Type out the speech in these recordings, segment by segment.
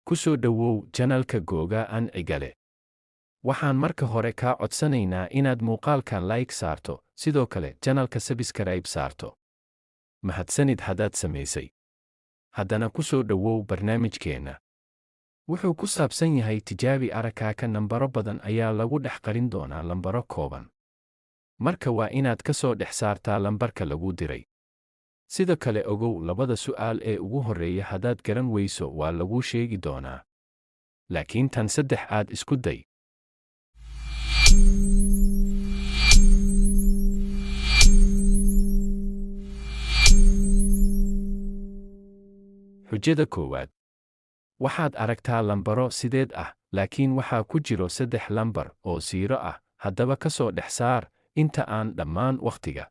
Ku soo dhawow channelka Googa aan Cigale. Waxaan marka hore kaa codsanaynaa inaad muuqaalkan like saarto, sidoo kale channelka subscribe saarto. Mahadsanid haddaad samaysay. Haddana ku soo dhawow barnaamijkeenna. Wuxuu ku saabsan yahay tijaabi aragkaaga. Nambaro badan ayaa lagu dhex qarin doonaa lambaro kooban. Marka waa inaad ka soo dhex saartaa lambarka lagu diray. Sidoo kale ogow labada su'aal ee ugu horreeya haddaad garan weyso waa laguu sheegi doonaa. Laakiin tan saddex aad isku day. Xujada koowaad. Waxaad aragtaa lambaro sideed ah, laakiin waxaa ku jiro 3 lambar oo siiro ah, haddaba ka soo dhex saar inta aan dhammaan wakhtiga.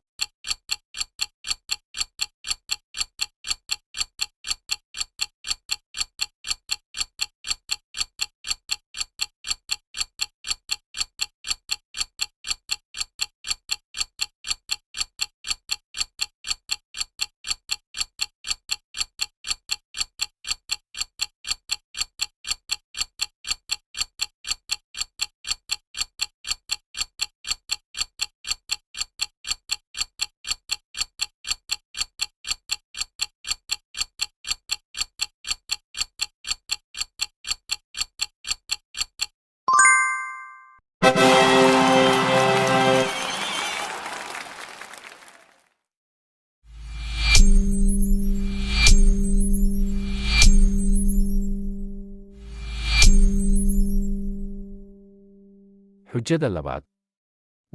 Xujada labaad.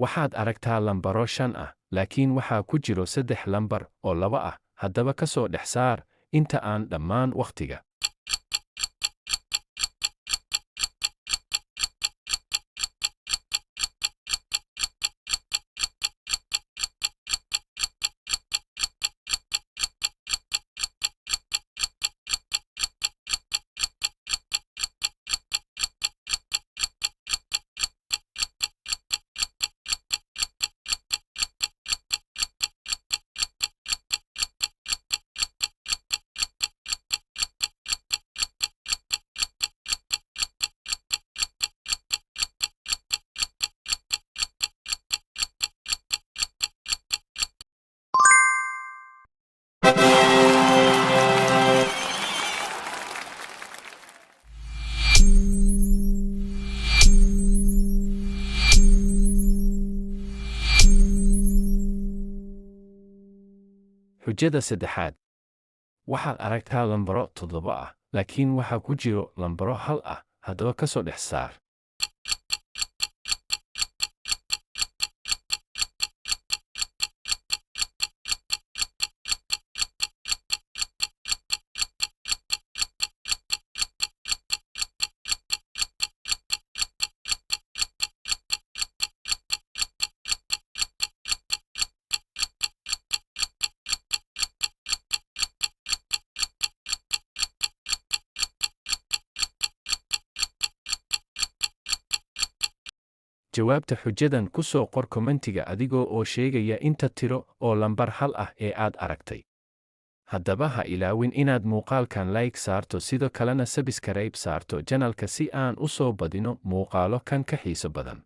Waxaad aragtaa lambaro 5 ah, laakiin waxaa ku jiro 3 lambar oo 2 ah, haddaba ka soo dhex saar inta aan dhammaan wakhtiga. Xujada saddexaad. Waxaad aragtaa lambaro 7 ah, laakiin waxaa ku jiro lambaro 1 ah, haddaba ka soo dhex saar. Jawaabta xujadan ku soo qor kommentiga adigoo oo sheegaya inta tiro oo lambar 1 ah ee aad aragtay. Haddaba ha ilaawin inaad muuqaalkan like saarto sidoo kalena subscribe saarto channelka si aan u soo badino muuqaalo kan ka xiiso badan.